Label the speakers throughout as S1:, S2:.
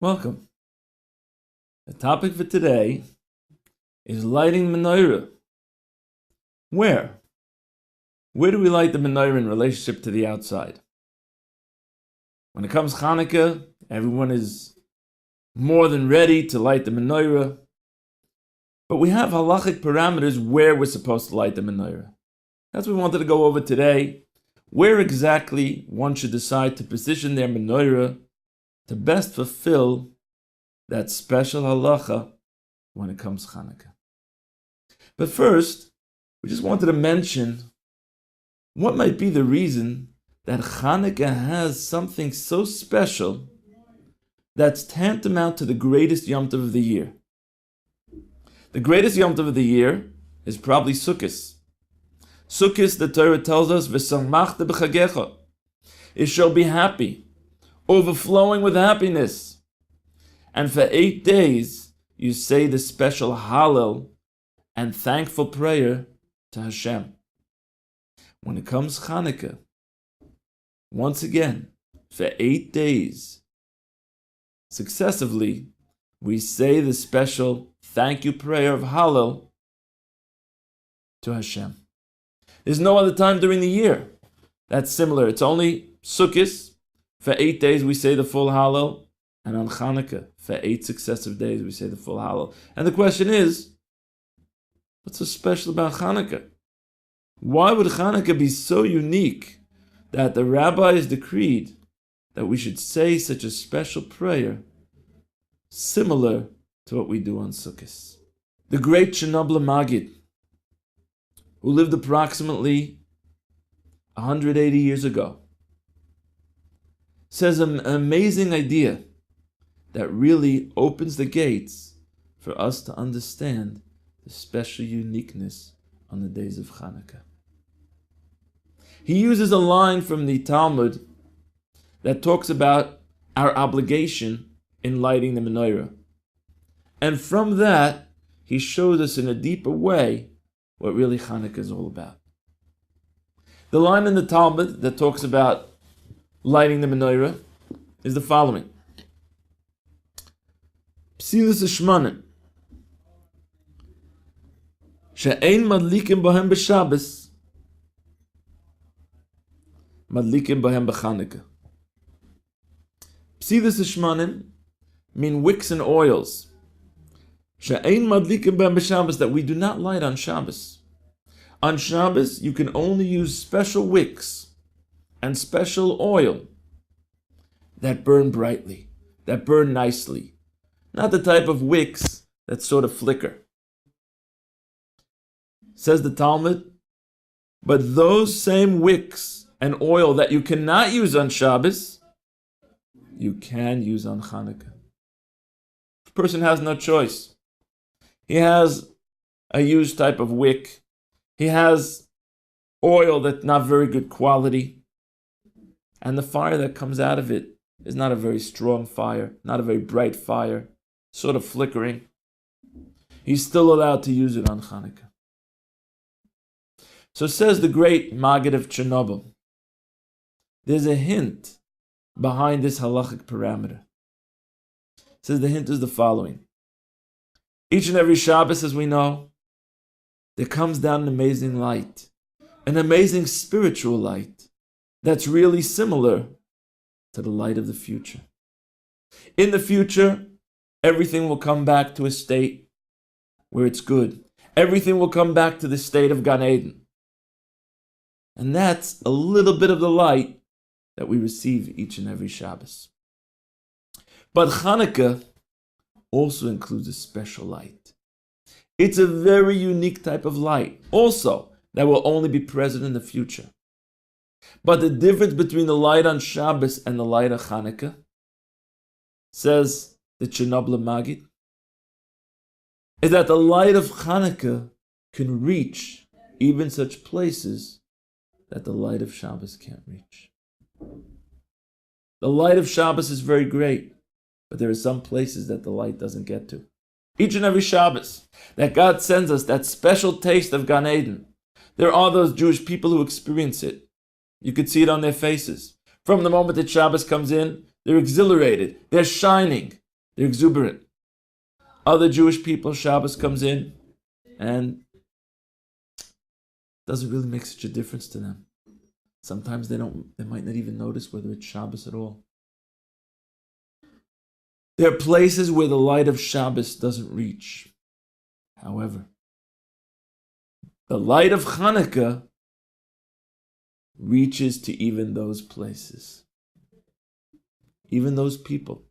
S1: Welcome. The topic for today is lighting menorah. Where? Where do we light the menorah in relationship to the outside? When it comes Chanukah, everyone is more than ready to light the menorah. But we have halachic parameters where we're supposed to light the menorah. That's what we wanted to go over today. Where exactly one should decide to position their menorah to best fulfill that special halacha when it comes Chanukah. But first, we just wanted to mention what might be the reason that Chanukah has something so special that's tantamount to the greatest Yom Tov of the year. The greatest Yom Tov of the year is probably Sukkot. Sukkot, the Torah tells us, "V'samachta b'chagecha." It shall be happy, overflowing with happiness. And for 8 days, you say the special Hallel and thankful prayer to Hashem. When it comes Chanukah, once again, for 8 days, successively, we say the special thank you prayer of Hallel to Hashem. There's no other time during the year that's similar. It's only Sukkot. For 8 days we say the full Hallel, and on Chanukah, for 8 successive days we say the full Hallel. And the question is, what's so special about Chanukah? Why would Chanukah be so unique that the rabbis decreed that we should say such a special prayer similar to what we do on Sukkot? The great Chanukah Maggid, who lived approximately 180 years ago, says an amazing idea that really opens the gates for us to understand the special uniqueness on the days of Chanukah. He uses a line from the Talmud that talks about our obligation in lighting the Menorah. And from that, he shows us in a deeper way what really Chanukah is all about. The line in the Talmud that talks about lighting the menorah is the following. Psilas Shmanim. She'ein madlikim bohem b'Shabbos, madlikim bohem b'Chanukah. Psilas Shmanim mean wicks and oils. She'ein madlikim bohem b'Shabbos, that we do not light on Shabbos. On Shabbos, you can only use special wicks and special oil that burn brightly, that burn nicely. Not the type of wicks that sort of flicker. Says the Talmud, but those same wicks and oil that you cannot use on Shabbos, you can use on Chanukah. The person has no choice. He has a used type of wick. He has oil that's not very good quality. And the fire that comes out of it is not a very strong fire, not a very bright fire, sort of flickering. He's still allowed to use it on Chanukah. So says the great Maggid of Chernobyl, there's a hint behind this halachic parameter. Says the hint is the following. Each and every Shabbos, as we know, there comes down an amazing light, an amazing spiritual light, that's really similar to the light of the future. In the future, everything will come back to a state where it's good. Everything will come back to the state of Gan Eden. And that's a little bit of the light that we receive each and every Shabbos. But Chanukah also includes a special light. It's a very unique type of light, also, that will only be present in the future. But the difference between the light on Shabbos and the light of Chanukah, says the Chernobyl Maggid, is that the light of Chanukah can reach even such places that the light of Shabbos can't reach. The light of Shabbos is very great, but there are some places that the light doesn't get to. Each and every Shabbos, that God sends us that special taste of Gan Eden. There are those Jewish people who experience it. You could see it on their faces. From the moment that Shabbos comes in, they're exhilarated, they're shining. They're exuberant. Other Jewish people, Shabbos comes in and doesn't really make such a difference to them. Sometimes they might not even notice whether it's Shabbos at all. There are places where the light of Shabbos doesn't reach. However, the light of Chanukah reaches to even those places. Even those people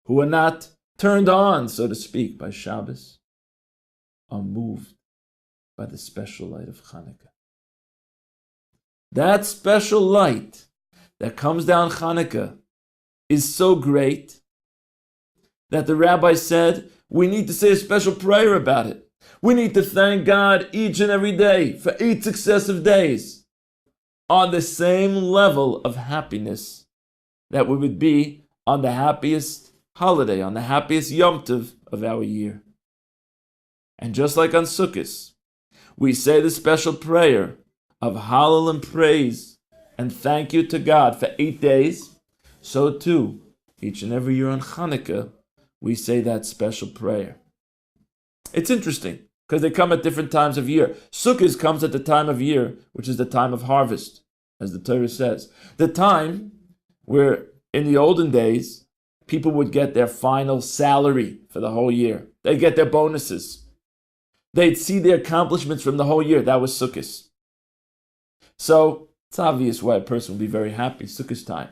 S1: who are not turned on, so to speak, by Shabbos, are moved by the special light of Chanukah. That special light that comes down Chanukah is so great that the rabbi said, we need to say a special prayer about it. We need to thank God each and every day for 8 successive days on the same level of happiness that we would be on the happiest holiday, on the happiest Yom Tov of our year. And just like on Sukkot, we say the special prayer of Hallel and praise and thank you to God for 8 days, so too, each and every year on Chanukah, we say that special prayer. It's interesting, because they come at different times of year. Sukkot comes at the time of year, which is the time of harvest, as the Torah says. The time where, in the olden days, people would get their final salary for the whole year. They'd get their bonuses. They'd see their accomplishments from the whole year. That was Sukkot. So, it's obvious why a person would be very happy, Sukkot time.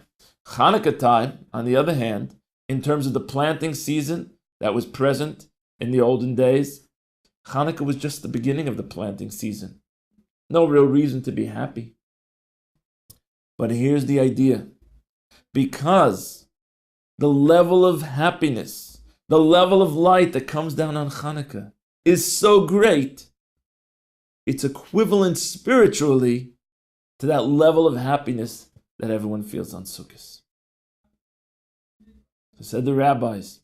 S1: Chanukah time, on the other hand, in terms of the planting season that was present in the olden days, Chanukah was just the beginning of the planting season. No real reason to be happy. But here's the idea. Because the level of happiness, the level of light that comes down on Chanukah is so great, it's equivalent spiritually to that level of happiness that everyone feels on Sukkot. So said the rabbis,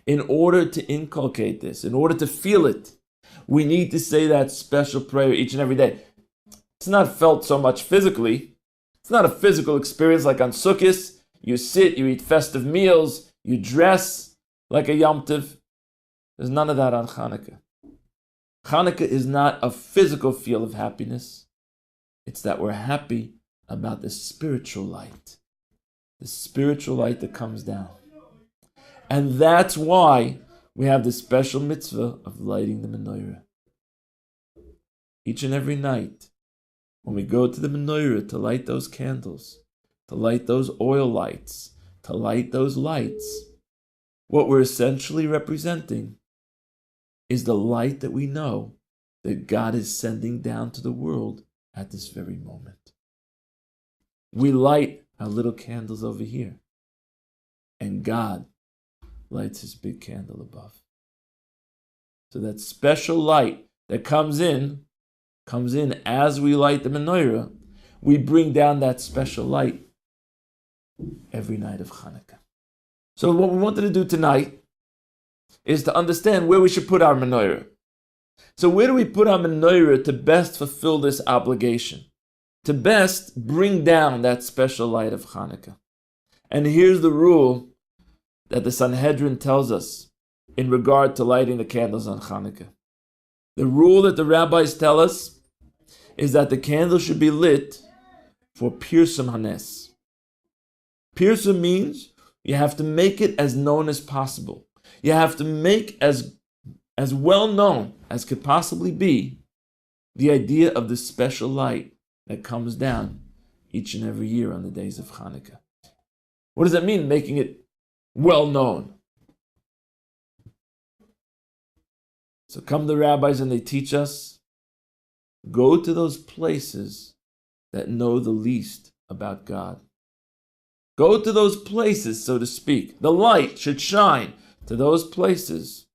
S1: in order to inculcate this, in order to feel it, we need to say that special prayer each and every day. It's not felt so much physically. It's not a physical experience like on Sukkot. You sit, you eat festive meals, you dress like a Yom Tov. There's none of that on Chanukah. Chanukah is not a physical feel of happiness. It's that we're happy about the spiritual light. The spiritual light that comes down. And that's why we have the special mitzvah of lighting the Menorah. Each and every night, when we go to the Menorah to light those candles, to light those oil lights, to light those lights, what we're essentially representing is the light that we know that God is sending down to the world at this very moment. We light our little candles over here, and God lights his big candle above. So that special light that comes in as we light the Menorah. We bring down that special light every night of Chanukah. So what we wanted to do tonight is to understand where we should put our Menorah. So where do we put our Menorah to best fulfill this obligation? To best bring down that special light of Chanukah. And here's the rule that the Sanhedrin tells us in regard to lighting the candles on Chanukah. The rule that the rabbis tell us is that the candle should be lit for Pirsum Hanes. Pirsum means you have to make it as known as possible. You have to make as well known as could possibly be the idea of the special light that comes down each and every year on the days of Chanukah. What does that mean, making it well known? So come the rabbis and they teach us, go to those places that know the least about God. Go to those places, so to speak. The light should shine to those places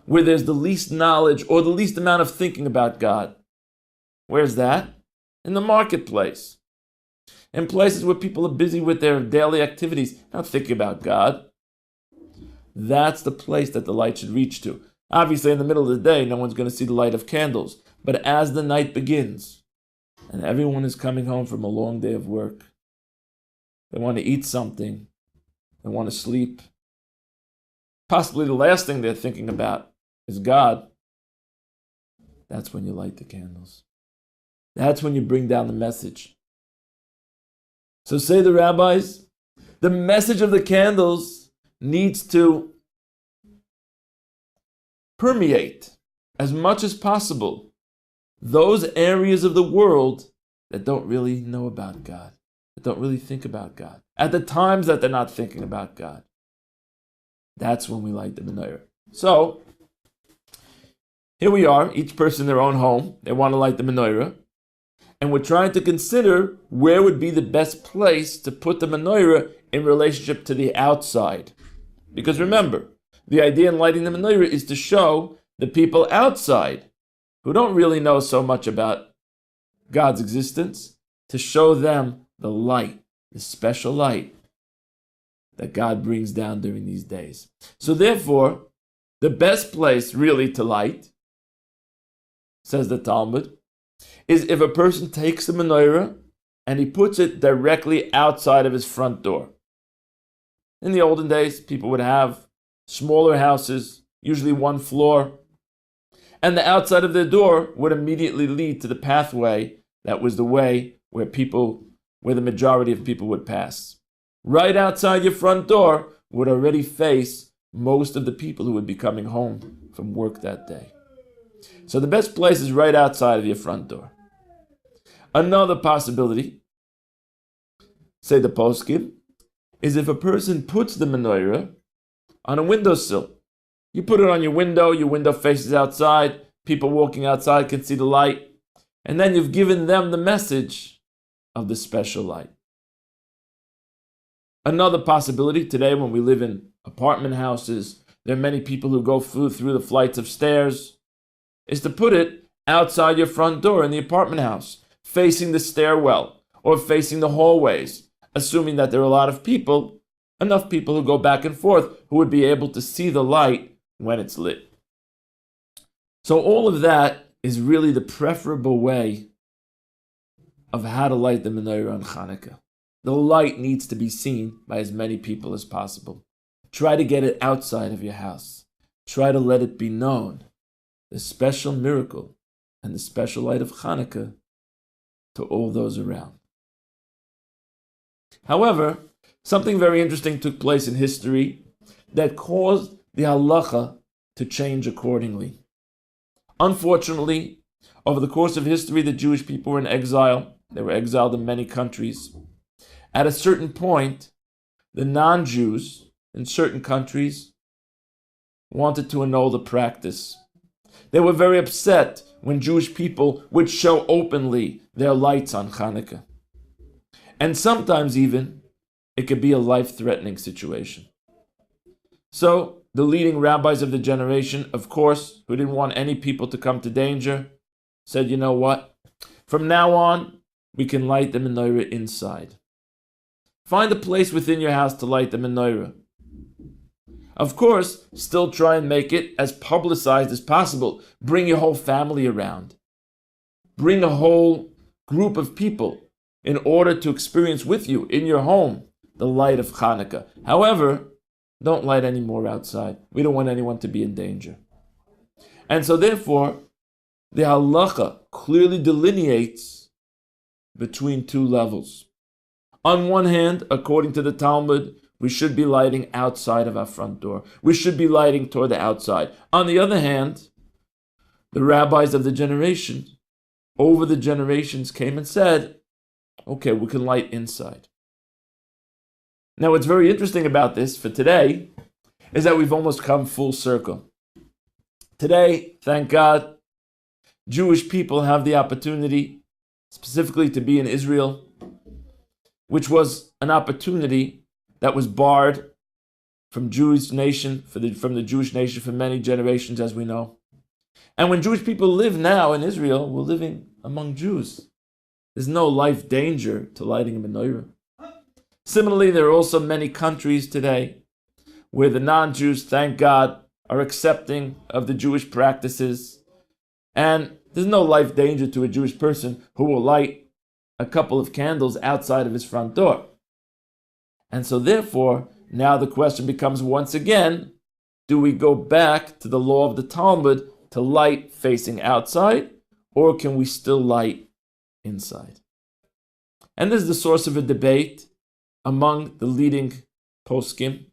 S1: where there's the least knowledge or the least amount of thinking about God. Where's that? In the marketplace. In places where people are busy with their daily activities, not thinking about God. That's the place that the light should reach to. Obviously, in the middle of the day, no one's going to see the light of candles. But as the night begins, and everyone is coming home from a long day of work, they want to eat something, they want to sleep, possibly the last thing they're thinking about is God, that's when you light the candles. That's when you bring down the message. So say the rabbis, the message of the candles needs to permeate as much as possible those areas of the world that don't really know about God, that don't really think about God, at the times that they're not thinking about God. That's when we light the menorah. So, here we are, each person in their own home, they want to light the menorah, and we're trying to consider where would be the best place to put the menorah in relationship to the outside. Because remember, the idea in lighting the menorah is to show the people outside who don't really know so much about God's existence, to show them the light, the special light that God brings down during these days. So therefore, the best place really to light, says the Talmud, is if a person takes the menorah and he puts it directly outside of his front door. In the olden days, people would have smaller houses, usually one floor, and the outside of their door would immediately lead to the pathway that was the way where the majority of people would pass. Right outside your front door would already face most of the people who would be coming home from work that day. So the best place is right outside of your front door. Another possibility, say the poskim, is if a person puts the menorah on a windowsill. You put it on your window faces outside, people walking outside can see the light, and then you've given them the message of the special light. Another possibility, today when we live in apartment houses, there are many people who go through the flights of stairs, is to put it outside your front door in the apartment house, facing the stairwell or facing the hallways, assuming that there are a lot of people, enough people who go back and forth who would be able to see the light when it's lit. So all of that is really the preferable way of how to light the menorah on Chanukah. The light needs to be seen by as many people as possible. Try to get it outside of your house. Try to let it be known, the special miracle and the special light of Chanukah, to all those around. However, something very interesting took place in history that caused the halacha to change accordingly. Unfortunately, over the course of history, the Jewish people were in exile. They were exiled in many countries. At a certain point, the non-Jews in certain countries wanted to annul the practice. They were very upset when Jewish people would show openly their lights on Chanukah. And sometimes even, it could be a life-threatening situation. So, the leading rabbis of the generation, of course, who didn't want any people to come to danger, said, you know what? From now on, we can light the menorah inside. Find a place within your house to light the menorah. Of course, still try and make it as publicized as possible. Bring your whole family around. Bring a whole group of people in order to experience with you in your home the light of Chanukah. However, don't light any more outside. We don't want anyone to be in danger. And so therefore, the halacha clearly delineates between two levels. On one hand, according to the Talmud, we should be lighting outside of our front door. We should be lighting toward the outside. On the other hand, the rabbis of the generation, over the generations, came and said, okay, we can light inside. Now, what's very interesting about this for today is that we've almost come full circle. Today, thank God, Jewish people have the opportunity specifically to be in Israel, which was an opportunity that was barred from from the Jewish nation for many generations, as we know. And when Jewish people live now in Israel, we're living among Jews. There's no life danger to lighting a menorah. Similarly, there are also many countries today where the non-Jews, thank God, are accepting of the Jewish practices. And there's no life danger to a Jewish person who will light a couple of candles outside of his front door. And so therefore, now the question becomes once again, do we go back to the law of the Talmud to light facing outside, or can we still light inside? And this is the source of a debate among the leading poskim.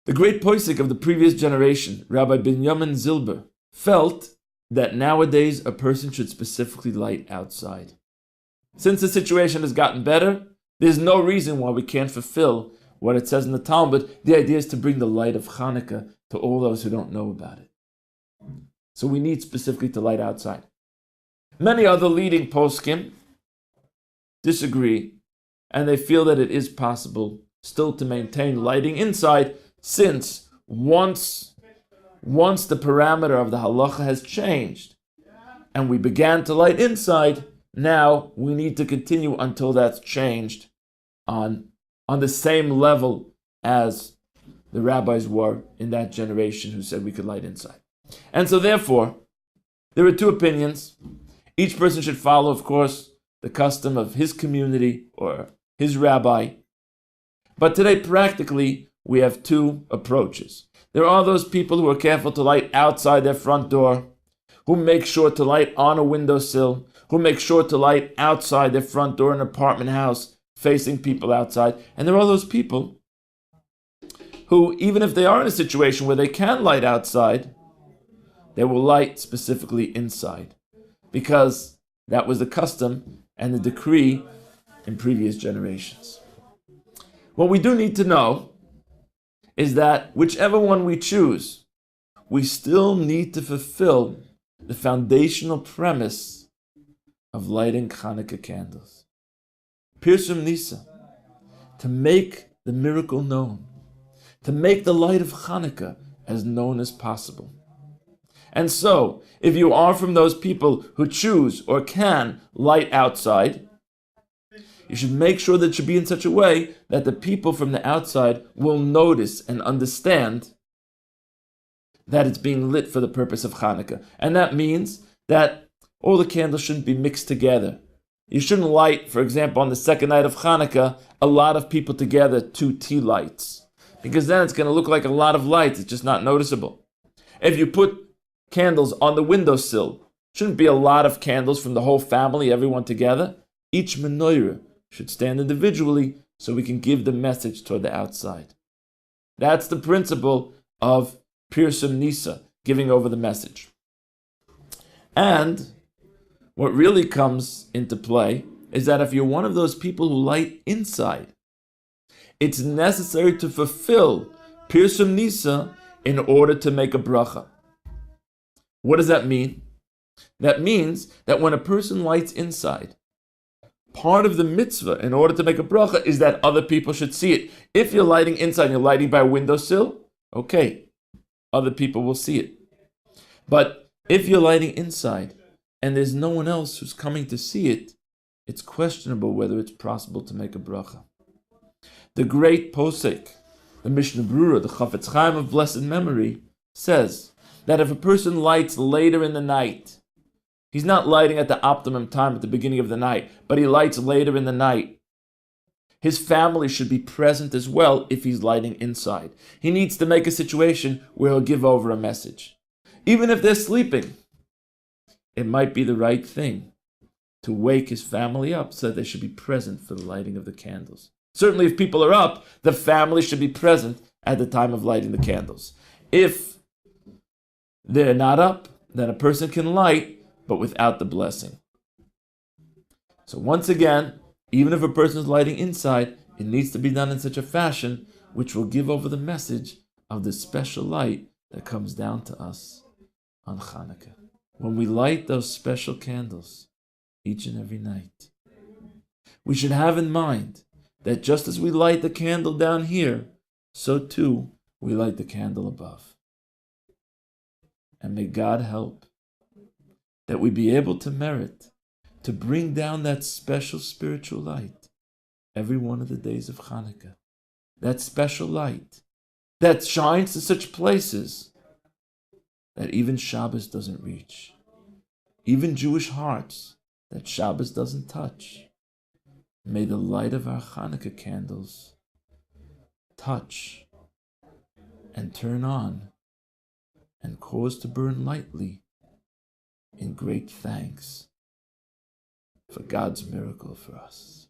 S1: The great posek of the previous generation, Rabbi Binyamin Zilber, felt that nowadays a person should specifically light outside. Since the situation has gotten better, there's no reason why we can't fulfill what it says in the Talmud. The idea is to bring the light of Chanukah to all those who don't know about it. So we need specifically to light outside. Many other leading poskim disagree, and they feel that it is possible still to maintain lighting inside, since once the parameter of the halacha has changed and we began to light inside, now we need to continue until that's changed on the same level as the rabbis were in that generation who said we could light inside. And so therefore, there are two opinions. Each person should follow, of course, the custom of his community or his rabbi. But today, practically, we have two approaches. There are those people who are careful to light outside their front door, who make sure to light on a windowsill, who make sure to light outside their front door in an apartment house, facing people outside. And there are those people who, even if they are in a situation where they can light outside, they will light specifically inside, because that was the custom and the decree in previous generations. What we do need to know is that whichever one we choose, we still need to fulfill the foundational premise of lighting Chanukah candles. Pirsum Nisa, to make the miracle known, to make the light of Chanukah as known as possible. And so, if you are from those people who choose or can light outside, you should make sure that it should be in such a way that the people from the outside will notice and understand that it's being lit for the purpose of Chanukah. And that means that all the candles shouldn't be mixed together. You shouldn't light, for example, on the second night of Chanukah, a lot of people together, 2 tea lights, because then it's going to look like a lot of lights. It's just not noticeable. If you put candles on the windowsill, shouldn't be a lot of candles from the whole family, everyone together. Each Menorah should stand individually so we can give the message toward the outside. That's the principle of Pirsum Nisa, giving over the message. And what really comes into play is that if you're one of those people who light inside, it's necessary to fulfill Pirsum Nisa in order to make a bracha. What does that mean? That means that when a person lights inside, part of the mitzvah in order to make a bracha is that other people should see it. If you're lighting inside and you're lighting by a windowsill, okay, other people will see it. But if you're lighting inside and there's no one else who's coming to see it, it's questionable whether it's possible to make a bracha. The great posek, the Mishnah Brura, the Chaimowitz of blessed memory, says that if a person lights later in the night, he's not lighting at the optimum time at the beginning of the night, but he lights later in the night, his family should be present as well if he's lighting inside. He needs to make a situation where he'll give over a message. Even if they're sleeping, it might be the right thing to wake his family up so that they should be present for the lighting of the candles. Certainly if people are up, the family should be present at the time of lighting the candles. If they're not up, then a person can light, but without the blessing. So once again, even if a person is lighting inside, it needs to be done in such a fashion which will give over the message of the special light that comes down to us on Chanukah. When we light those special candles each and every night, we should have in mind that just as we light the candle down here, so too we light the candle above. And may God help that we be able to merit, to bring down that special spiritual light every one of the days of Chanukah. That special light that shines to such places that even Shabbos doesn't reach. Even Jewish hearts that Shabbos doesn't touch. May the light of our Chanukah candles touch and turn on and cause to burn lightly in great thanks for God's miracle for us.